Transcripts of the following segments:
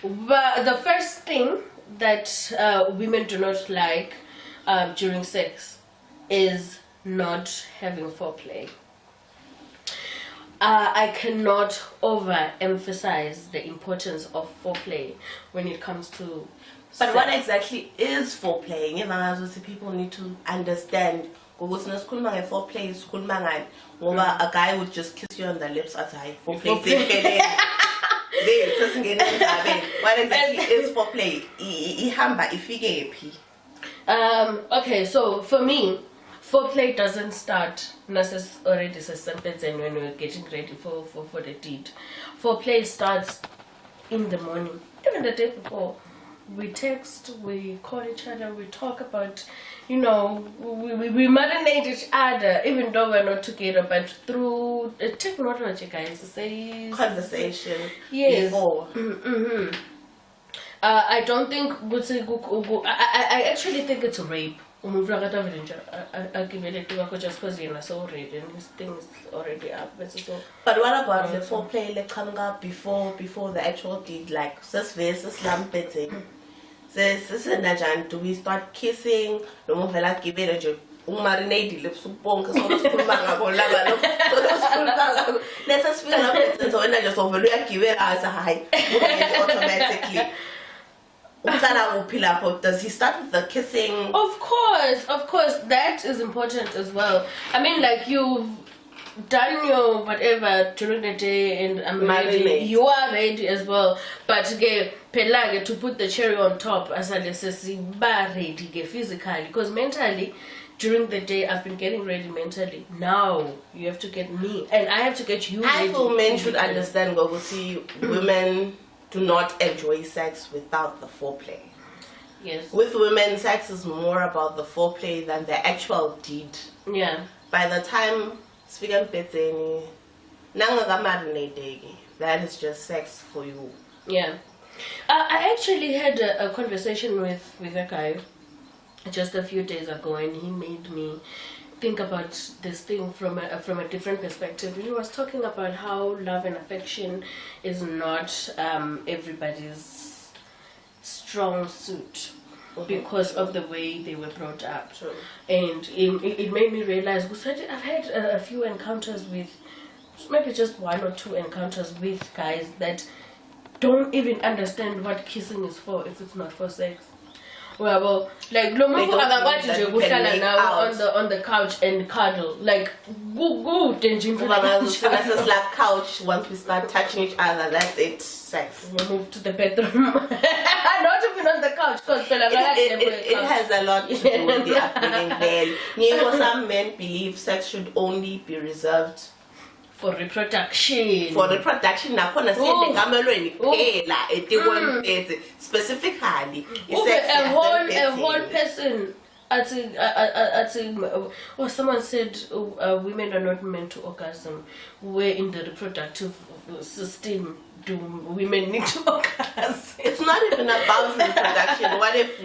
But the first thing that women do not like during sex is not having foreplay. I cannot overemphasize the importance of foreplay when it comes to But what exactly is foreplay? People need to understand. Foreplay is a guy would just kiss you on the lips as I foreplay. What exactly is foreplay? Okay, so for me, foreplay doesn't start already and when we're getting ready for the deed. Foreplay starts in the morning, even the day before. We text, we call each other, we talk about, we marinate each other, even though we're not together, but through technology, guys. Say conversation. Yes. Before. I don't think I actually think it's rape. Just because you're so already and his things already up. But what about the foreplay like coming up before the actual deed, like do we start kissing? Marinate lips let's feel up so when I just give it as a high automatically. Does he start with the kissing? Of course, that is important as well. I mean, like, you've done your whatever during the day and I'm ready. You are ready as well. But to put the cherry on top, as I say, ready physically, because mentally, during the day I've been getting ready mentally. Now you have to get me, and I have to get you ready. I feel men should understand, women do not enjoy sex without the foreplay. Yes. With women, sex is more about the foreplay than the actual deed. Yeah. By the time that is just sex for you. Yeah. I actually had a conversation with a guy just a few days ago, and he made me think about this thing from a different perspective. He was talking about how love and affection is not everybody's strong suit because of the way they were brought up. True. And it made me realize, I've had a few encounters with, maybe just one or two encounters with guys that don't even understand what kissing is for if it's not for sex. Well, like on the couch and cuddle, like go like couch. Once we start touching each other, that's it. Sex. We move to the bedroom. Not even on the couch, because it has a lot to do with the upbringing there. Some men believe sex should only be reserved for reproduction. Nakhona specifically a whole person. Someone said women are not meant to orgasm. Where in the reproductive system do women need to orgasm? It's not even about reproduction. What if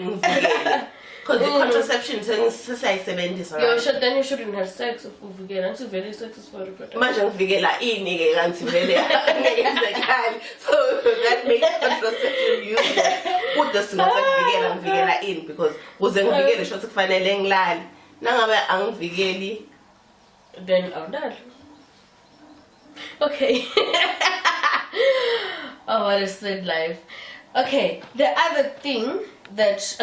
because the contraception is right? Then you shouldn't have sex if we get into very sex is for reproduction. So that makes contraception useless. Put the single in because then I'm done. Okay. Oh, what a sad life. Okay, the other thing that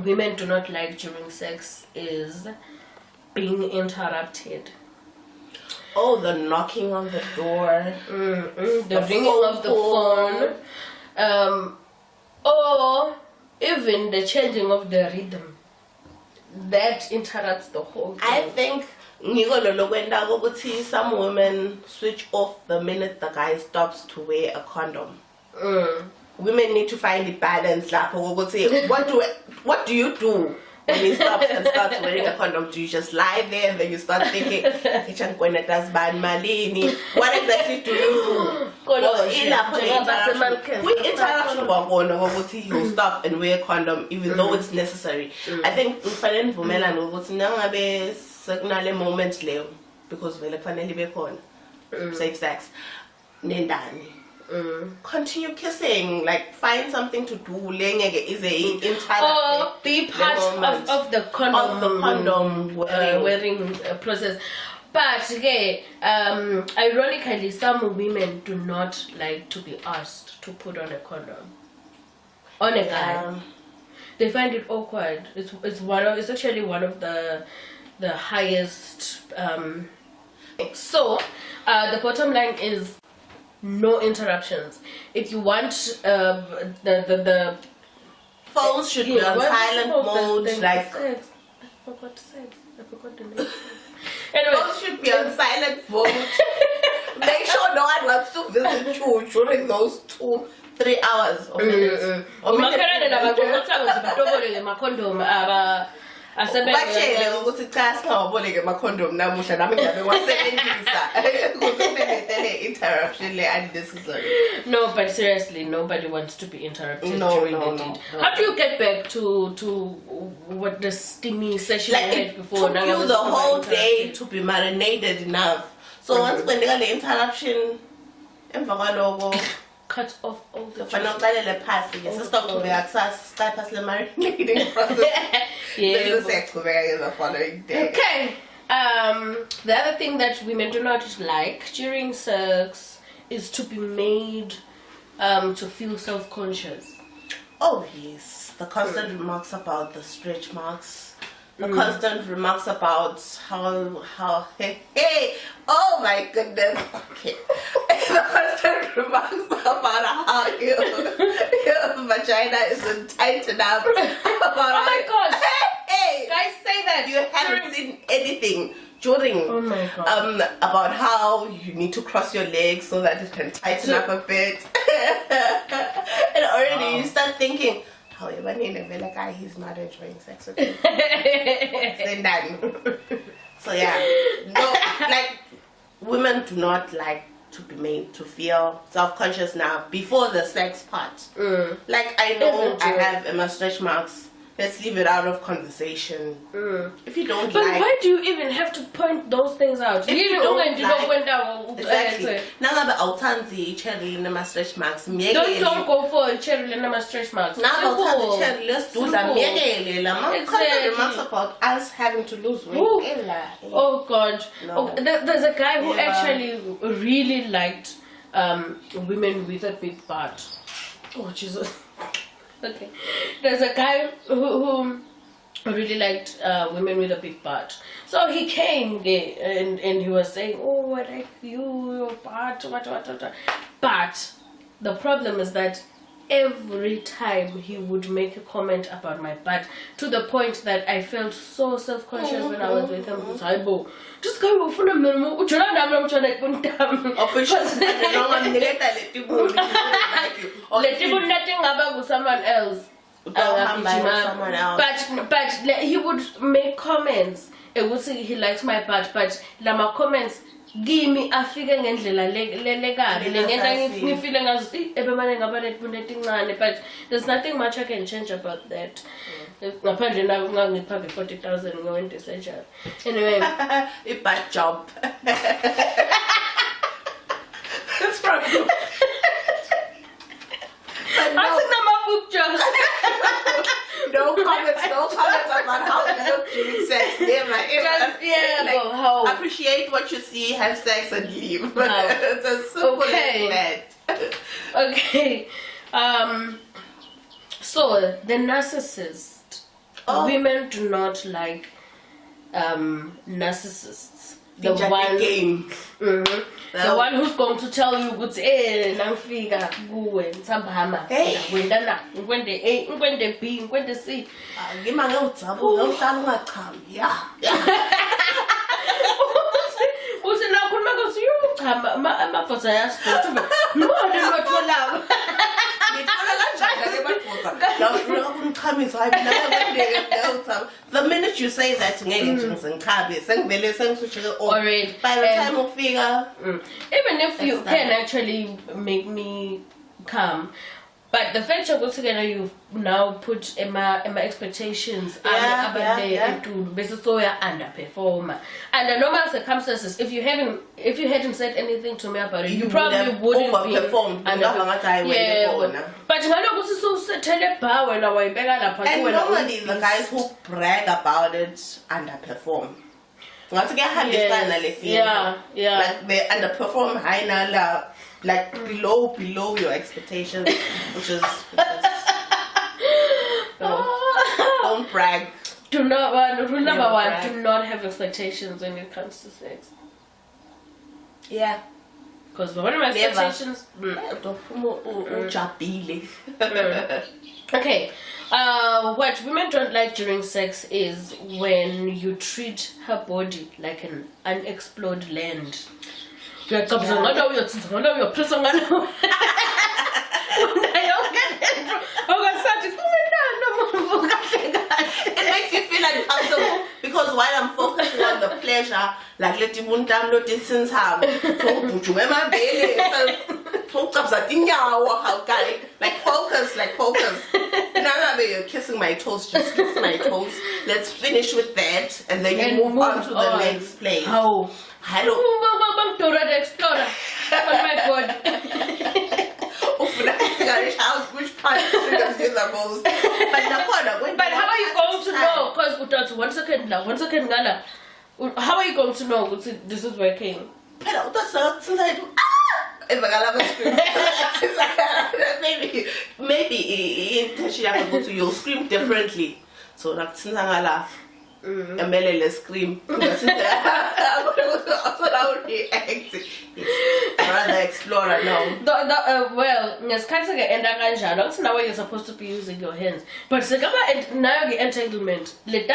women do not like during sex is being interrupted. Oh, the knocking on the door, the ringing of the phone, or even the changing of the rhythm. That interrupts the whole thing. I think some women switch off the minute the guy stops to wear a condom. Women need to find the balance. What do you do when he stops and starts wearing a condom? Do you just lie there and then you start thinking, what exactly do you do? He'll stop and wear a condom even though it's necessary. I think moments because safe sex. continue kissing, like find something to do. Is or be part of the condom wearing process. But okay, ironically, some women do not like to be asked to put on a condom on a guy. They find it awkward. It's actually one of the highest. So the bottom line is no interruptions. If you want the phones should be on silent mode. Like I forgot the name. Anyway, phones should be on silent mode. Make sure no one wants to visit you during those 2-3 hours or minutes. Batshele ukuthi cha singawaboleke ama-condom namusha nami ngiyabe ngiwasebenzisa ukuze interruption le unnecessary. No, but seriously, nobody wants to be interrupted during the deed. How do you get back to what the steamy session like you had before? It took you the whole day to be marinated enough. So once when they got the interruption, emva kwaloko cut off all the stop to the marinating process. Yeah. The following day. Okay. The other thing that women do not like during sex is to be made to feel self-conscious. Oh yes, the constant remarks about the stretch marks. The constant remarks about how hey, oh my goodness, okay. The constant remarks about how your vagina isn't tightened up. Oh my gosh, hey, guys say that you haven't seen anything during about how you need to cross your legs so that it can tighten up a bit. And already you start thinking, however, guy, he's not enjoying sex with me. Then done. So yeah, no, like women do not like to be made to feel self-conscious now before the sex part. Like I know I have my stretch marks. Let's leave it out of conversation. If you don't but like, why do you even have to point those things out? If you don't like, exactly. Now awutanzi cherry nama stretch marks. Don't go for a cherry nama stretch marks. Now awutanzi cherry, let's do that. Exactly. Remarks about us having to lose weight. Oh God. No. Oh, there's a guy who actually really liked women with a big butt. Oh Jesus. Okay, there's a guy who really liked women with a big butt. So he came and he was saying, oh, I like your butt, what. But the problem is that every time he would make a comment about my butt, to the point that I felt so self-conscious when I was with him. Just go for a minute. Someone else. But he would make comments. He would say he likes my butt, but lama comments give me a feeling but there's nothing much I can change about that. Apparently now I'm going to pay 40,000 going to surgery. Anyway, a bad job. That's probably. No comments about how you look during sex. Appreciate what you see, have sex, and leave. It's as simple as that. Okay. So the narcissist. Women do not like narcissists. The one game. The one who's going to tell you good nangfika kuwe nsambama wenda na ngwende A ngwende B ngwende C ngima ngawudzabo ngawuhlala ungachami uthi la khuluma ngokuthi uchama amafotha yasiphothi ngibone lotholako the minute you say that by the time of figure, even if you can actually make me come, But the fact that you've now put my expectations into basis so you underperform. Under normal circumstances, if you hadn't said anything to me about it, you probably wouldn't overperformed. But and normally the guys who brag about it underperform. Like they underperform high now, like below your expectations, which is don't brag. Do not rule number one, do not have expectations when it comes to sex. Yeah. Because one of my expectations Okay. What women don't like during sex is when you treat her body like an unexplored land. It makes you feel uncomfortable because while I'm focusing on the pleasure, like let the moon down low distance have like focus. Now you're kissing my toes, just kiss my toes. Let's finish with that and then you move on to the next place. How? Hello. Dora the Explorer. Oh my god. Which part triggers you the most? But how are you going to know? Because 1 second now, 1 second now. How are you going to know this is working? Maybe you'll scream differently. So that's let's scream. Rather explorer now. Well, now you're supposed to be using your hands. But now the entanglement. That's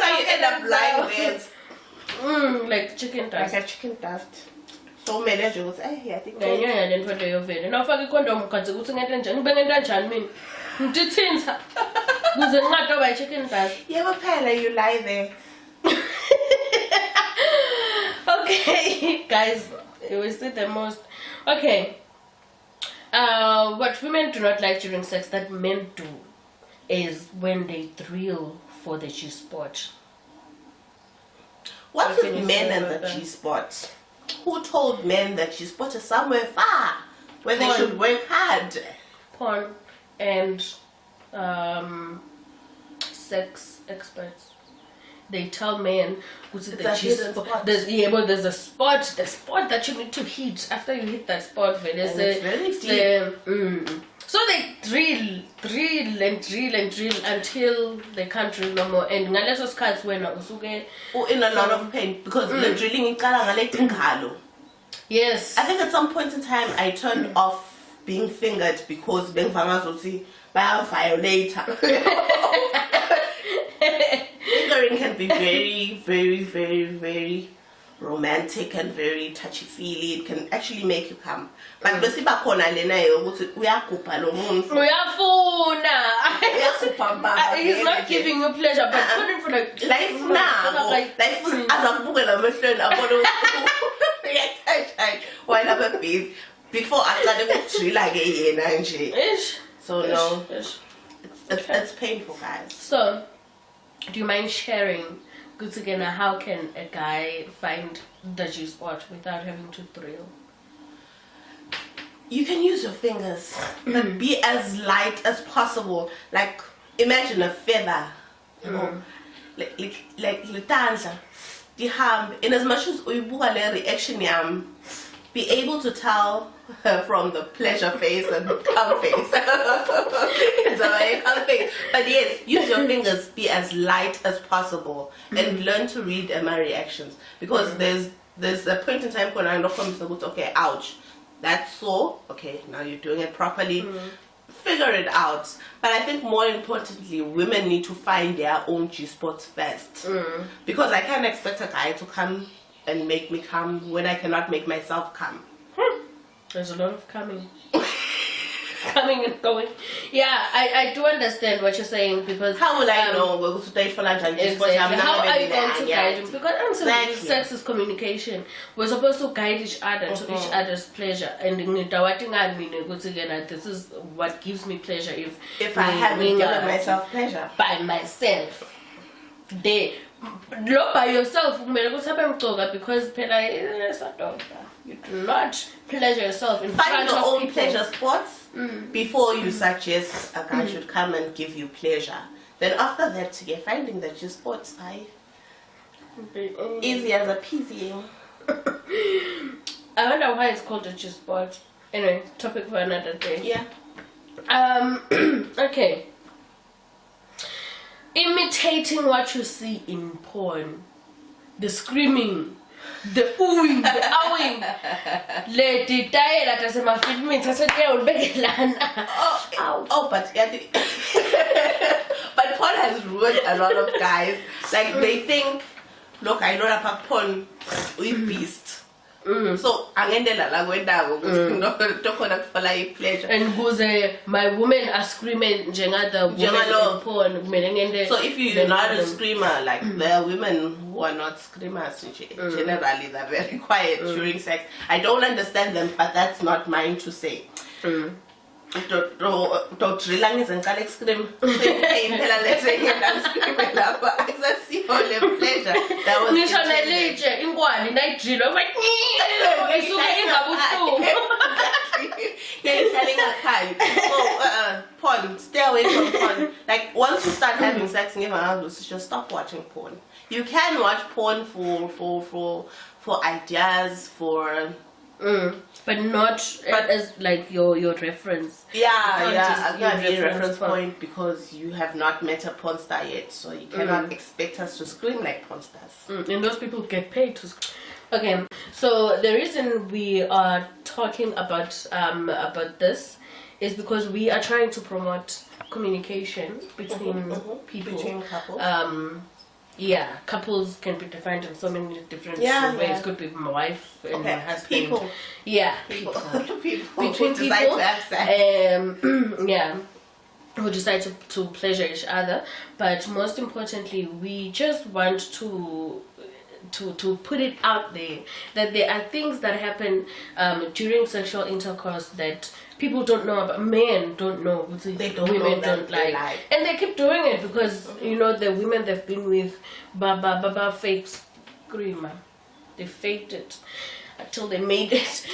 how you end up lying there. Like chicken dust. Like a chicken dust. So many jokes. I think now fuck a condom because it's chicken dust. Yeah, but Pella, you lie there. Okay, guys, it was the most. Okay. What women do not like during sex that men do is when they thrill for the G-spot. What's with men and the G-spot? Who told men that G-spot is somewhere far where they should work hard? Porn and sex experts. They tell men there's a spot that you need to hit. After you hit that spot, so they drill until they can't drill no more. And unless those cards when in a lot of pain because the drilling yes. I think at some point in time I turned off being fingered because then will see by a violator. Fingering can be very, very, very, very romantic and very touchy-feely. It can actually make you come. But he's not giving you pleasure, but putting for the life now. Before I started to like so no, it's painful, guys. So, do you mind sharing? How can a guy find the G-spot without having to thrill? You can use your fingers, but be as light as possible. Like imagine a feather, you know, like litanza. In as much as uyibuka le reaction be able to tell from the pleasure face and the calm face. But yes, use your fingers, be as light as possible, and learn to read my reactions. Because there's a point in time when I know okay, ouch, that's so, okay, now you're doing it properly. Figure it out. But I think more importantly, women need to find their own G-spots first. Because I can't expect a guy to come and make me come when I cannot make myself come. There's a lot of coming. coming and going. Yeah, I do understand what you're saying, because how will I know we're going to date for lunch and just exactly. How are you going to guide him? Because Exactly. sex is communication. We're supposed to guide each other to each other's pleasure. And this is what gives me pleasure if I haven't given myself pleasure by myself. Not by yourself, because you do not pleasure yourself in find front your of own people. pleasure spots before you suggest a guy should come and give you pleasure. Then after that, you're finding that your spots are easy as a peasy. I wonder why it's called a G-spot. Anyway, topic for another day. Yeah. Okay. Imitating what you see in porn. The screaming, the oohing, the owing. Let it die at as my filming. Oh, but but porn has ruined a lot of guys. Like they think, look, I know about porn with beast. So angendela la kwenda ngokuthi for pleasure. And my women are screaming the women in porn. So if you're not a screamer, like there are women who are not screamers generally, they're very quiet during sex. I don't understand them, but that's not mine to say. Don't scream. Pleasure. That was porn. Stay away from porn. Like once you start having sex, just stop watching porn. You can watch porn for ideas, but not as like your reference. I can't be a reference point because you have not met a porn star yet, so you cannot expect us to scream like porn stars. And those people get paid to scream. Okay, so the reason we are talking about this is because we are trying to promote communication between people, between couples. Couples can be defined in so many different ways. Yeah. Could be my wife and my husband. People. People. People Between who decide people, to have sex. who decide to pleasure each other. But most importantly, we just want to put it out there that there are things that happen during sexual intercourse that people don't know about. Men don't know. They don't women know don't like. And they keep doing it because the women they've been with fake screamer. They faked it until they made it.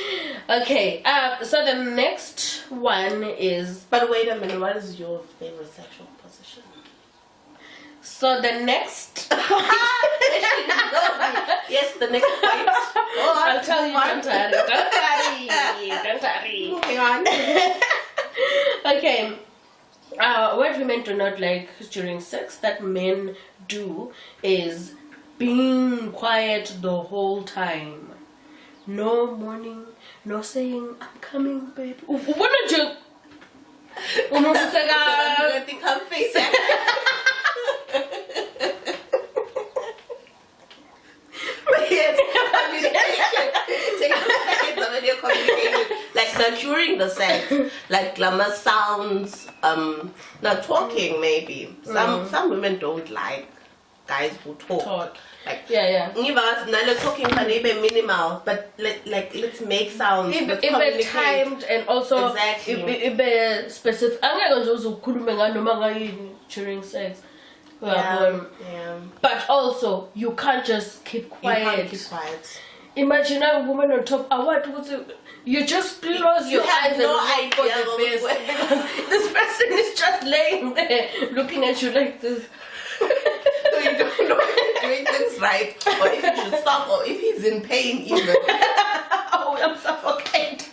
Okay, so the next one is... But wait a minute, what is your favorite sexual position? So the next... Yes, the next point. I'll tell you, don't worry. Moving on. Okay, what women do not like during sex that men do is being quiet the whole time. No mourning, no saying, I'm coming, babe. What did you... Like now during the sex, like glamour sounds, now talking maybe. Some women don't like guys who talk. Like talking can be minimal, but let's make sounds. It timed and also exactly. It specific. I'm during sex. But also you can't just keep quiet. You can't keep quiet. Imagine a woman on top. You just close your eyes no and look for the best. Because this person is just laying there looking at you like this. So you don't know if you're doing things right, or if you should stop, or if he's in pain even. Oh, I'm suffocated.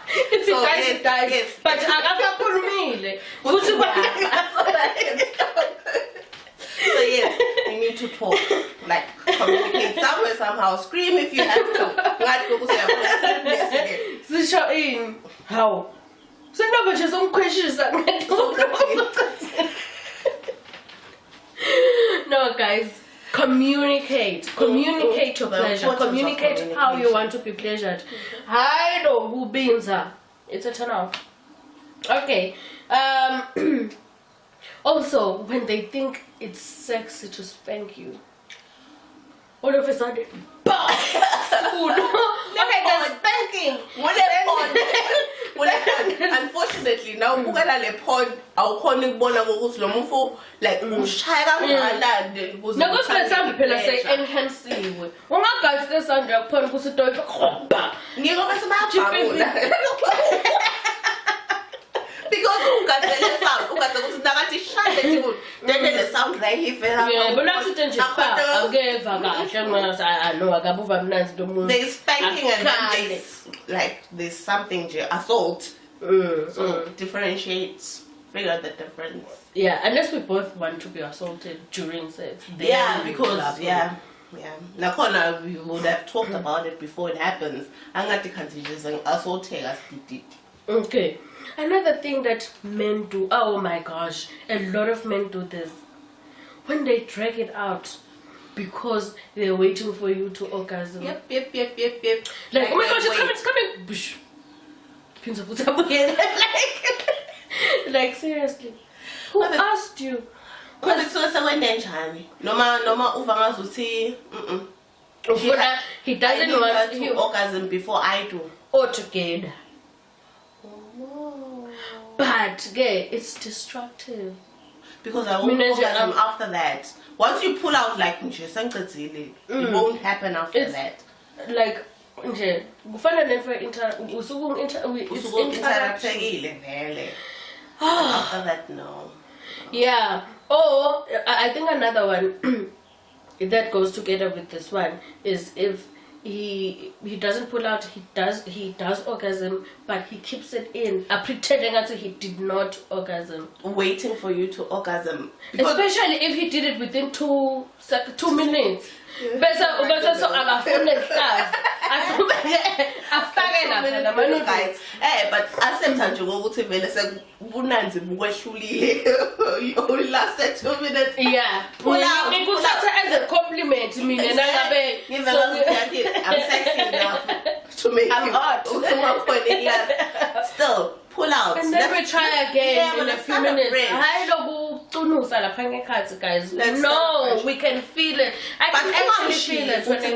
If he dies, he dies. Yes. But I So yes, you need to talk, like communicate somewhere, somehow. Scream if you have to. How? So no, but just some questions that No, guys, communicate your pleasure. Communicate how you want to be pleasured. I know who beans her. It's a turn off. Okay. Also, when they think it's sexy to spank you, all of a sudden, BAM! Okay, the spanking. Unfortunately, now ukala le porn awukhona ukubona ukuthi lo muntu like umshaya kangakanani ukuze Nakuthi mhlawumbe phela se-enhansiwe. Ungagasi lesandla yakuphona ukuthi utoyifa khomba. ngiko bese bayabhabula because ungadele sound ungaze ukuthi nakathi shade nje then the sound like ivela Yeah, but not to nje pha akeva kahle ngona no akabuva mnanzi lo muntu. they spanking and then there's something nje assault. So differentiates, figure the difference. Yeah, unless we both want to be assaulted during sex. Yeah, because yeah. Nakhona we would have talked about it before it happens. Angati contagious and assault us did. Okay. Another thing that men do, oh my gosh, a lot of men do this. When they drag it out because they're waiting for you to orgasm. Yep. Like, oh my gosh, it's coming. Bush. Pins of what's up again. Like seriously. Who asked you? Because it's also when njani. Noma uva ngazuthi he doesn't want to orgasm before I do. Or together. Oh. But yeah, it's destructive. Because I won't orgasm after that. Once you pull out like it won't happen after that. Like nje kufana nefor interruptekile vele. After that no. Yeah. Or I think another one that goes together with this one is if he doesn't pull out, he does orgasm, but he keeps it in, pretending as if he did not orgasm, waiting for you to orgasm. Especially if he did it within 2 minutes. Bese so akafuna ihlazi. Afake lapha nama-noodles. But asemtha nje ukuthi vele sekubunanzi bukwehlulile. You only lasted 2 minutes. Yeah. Pull out. Ngikuthatha as a compliment mina nangabe I'm sexy enough to make I'm hot. Still pull out. And then we try again in a few minutes. Guys. No, we can feel it. I can actually feel it when it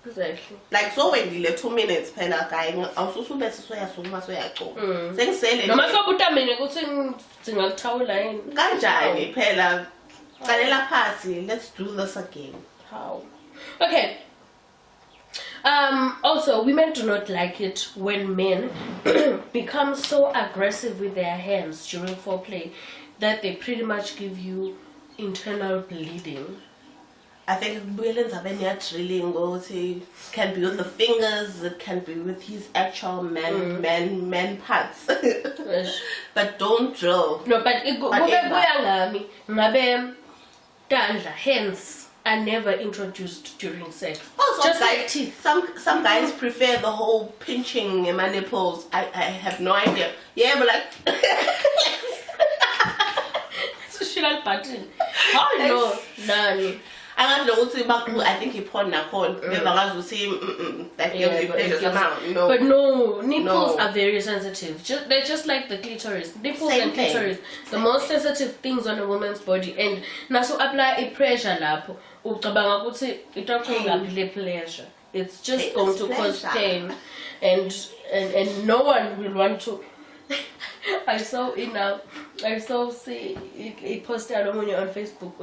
Exactly. Like so when you 2 minutes phela guy awususube soyasukuma soyagcoba. Sengisele noma sobuta mina ukuthi ngingakuthawula yini. Kanjani phela qalela phasi, let's do this again. How? Okay. Also, women do not like it when men become so aggressive with their hands during foreplay that they pretty much give you internal bleeding. I think Williams have any drilling it can be with the fingers, it can be with his actual man parts. But don't drill. No, but hands are never introduced during sex. Also, just guys, like teeth. Some guys prefer the whole pinching my nipples. I have no idea. Yeah, but like it's a shit button. Oh no, none. I think he porn nakhona no. But no, nipples are very sensitive. They're just like the clitoris. Nipples and clitoris, the most sensitive things on a woman's body. And naso apply a pressure lapho ucabanga ukuthi itokhonga pleasure. It's just going to cause pain, and no one will want to. I saw he posted on Facebook.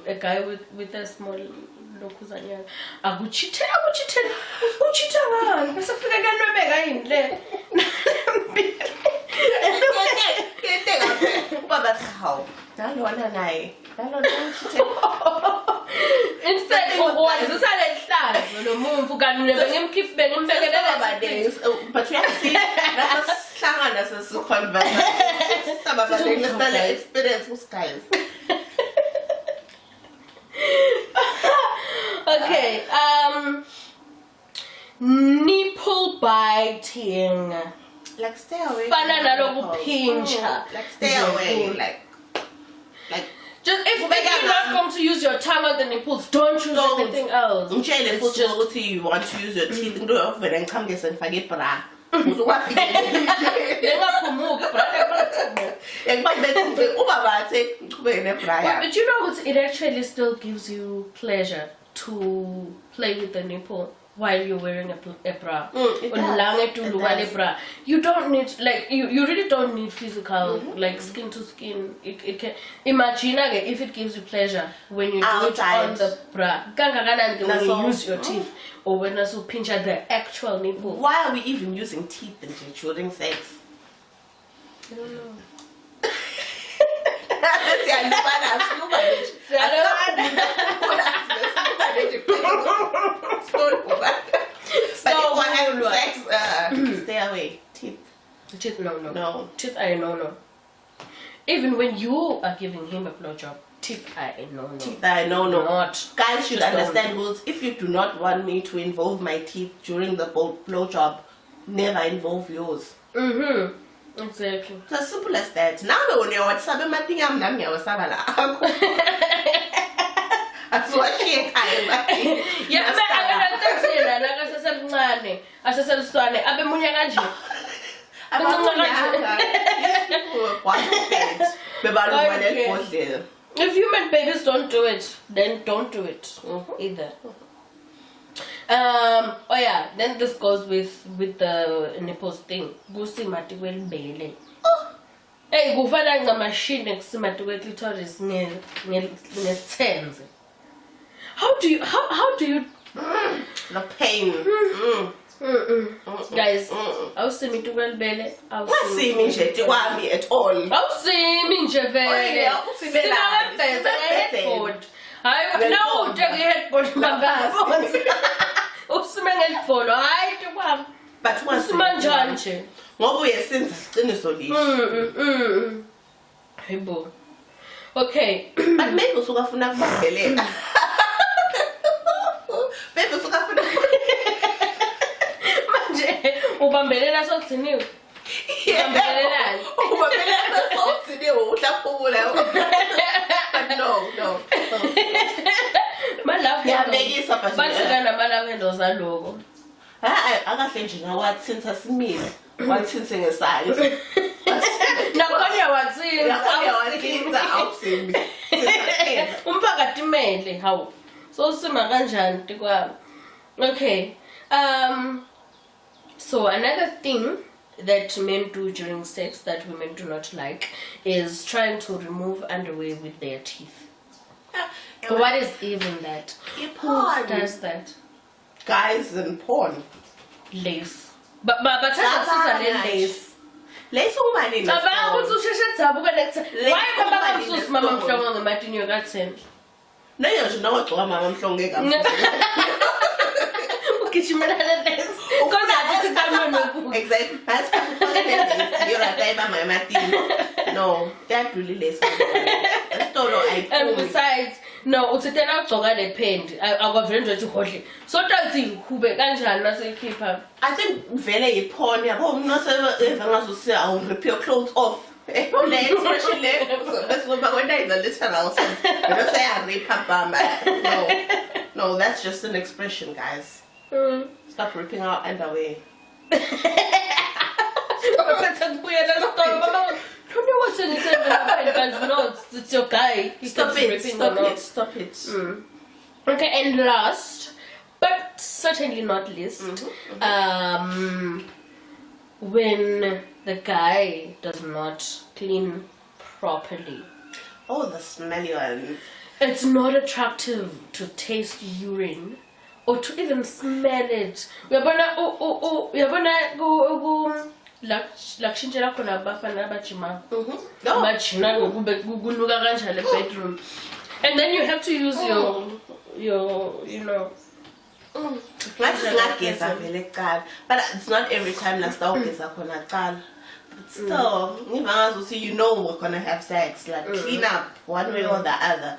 A guy with a small lokuzanyana akuchithela uchitha ngani bese kufika kanobeka yini le baba how dalona naye dalona uchithe instead wazisa lenhlazo lo muntu kanti ngimkhiphe bengimbekele days but you have to see that's hlangana sesiconverse sababa experience guys. Okay, nipple biting. Like stay away. Like stay away. Like just if you're not going to use your tongue on the nipples, don't use anything else. It's just you want to use your teeth and do it and come and forget bra. But you know what? It actually still gives you pleasure to play with the nipple while you're wearing a bra. Bra. You don't need, like, you really don't need physical, like, skin to skin. It can, imagine again if it gives you pleasure when you do it on the bra. When you use your teeth or when you pinch at the actual nipple. Why are we even using teeth during sex? I don't know. Stay away. Teeth, no. Teeth, I no. Even when you are giving him a blowjob, teeth, I no. Teeth, I no. Not. Guys should understand rules. If you do not want me to involve my teeth during the blowjob, never involve yours. Exactly. It's as simple as that. Now when you're what sabe mating am nam ya wasaba la. That's what she yeah, but I'm going if human babies don't do it, then don't do it either. Oh yeah, then this goes with the nipples thing. Gusi matiwel bele. Hey, gufana nga machine kusimatiwel clitoris ngesenze. How do you the pain? Guys, I'll see me to well belly. I'll see me at all. I'll see me vele. I know the headboard but once okay. But maybe usukafuna kubambelela. Maybe usukafuna manje ubambelela sokuthiniwe. Ubambelela. Ubambelela sokuthiniwe uhlaphula. But no. Malapha yabekisa but basikana malapha ndozaloko. Akahle nje ngawathi since asimile. Wathi ngesandla. Nakhona watsinza awusimi umphakathi mele hawu so sima kanjani tikwami. Okay, so another thing that men do during sex that women do not like is trying to remove underwear with their teeth. What is even that? Who does that? Guys in porn. Lace. But lace. Lace umani na. Baba ususheshe tsabuka next. Why baba usus mama mhlongo ngemathini yokatheni? Nayo nje nawagcoka mama mhlongo kakhulu. Ukishimela lace. Kodwa athi kamano. Exactly. That's you're right by my mathini. No, that really lace. And besides, no, uthethela ugcoka le pend. Akuvele nje uthi hodle. So tathi khube kanjani naseyikhipha. I think vele yiphone yabo unoseva ngazusiya I rip your clothes off. Especially let's go back when I in the literal sense. You don't say I rip her bum. No, that's just an expression, guys. Stop ripping out underwear. It's your guy. Stop it. Okay, and last, but certainly not least, when the guy does not clean properly. Oh, the smelly ones. It's not attractive to taste urine or to even smell it. Lakushintsha khona abafana abajima bajina kuluka kanjalo bedroom, and then you have to use your you know but it's not every time la stawugeza khona qala. But still you know we're gonna have sex, like clean up one way or the other.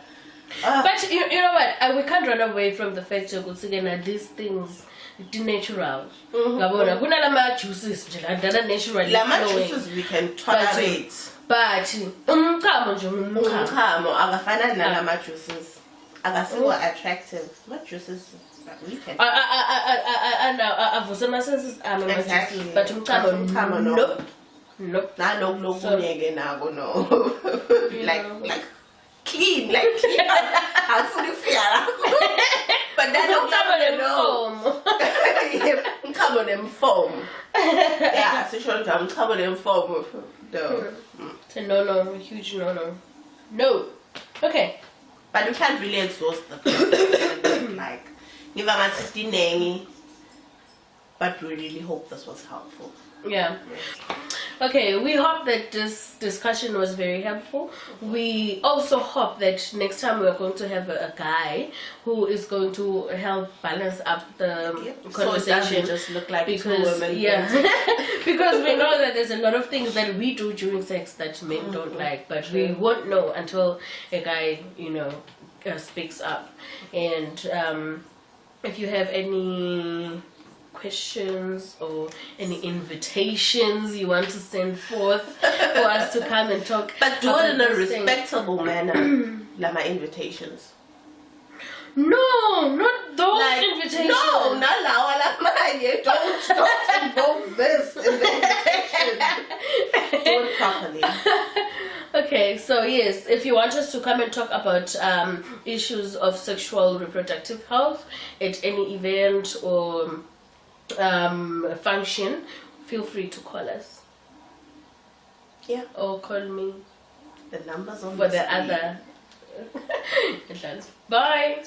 But you know what, we can't run away from the fact that these things natural. Ngabona kunalama juices nje la natural. Lama juices we can tolerate. But umchamo nje umchamo akafana nalama juices. Akasibo attractive. What juices we can. Avuse ama-senses ami Exactly. but umchamo no. nope. Nope. Nah, no, no, So- no. like clean. I'm fully fair. But that don't come on them foam. Yeah, so sure I'm covered in foam. No. It's a no, huge no. No. Okay. But you can't really exhaust the person. Like, give a man but we really hope this was helpful. Yeah. Okay, we hope that this discussion was very helpful. We also hope that next time we're going to have a guy who is going to help balance up the conversation. So it doesn't just look like two women. Yeah. Because we know that there's a lot of things that we do during sex that men don't like, but we won't know until a guy, speaks up. And if you have any questions or any invitations you want to send forth for us to come and talk, but do it in a about this thing. respectable manner, like my invitations. No, not those invitations. No, not don't involve this in the invitation. Do it properly. Okay, so yes, if you want us to come and talk about issues of sexual reproductive health at any event or function, feel free to call us. Yeah. Or call me. The numbers on For the the screen. other. Bye.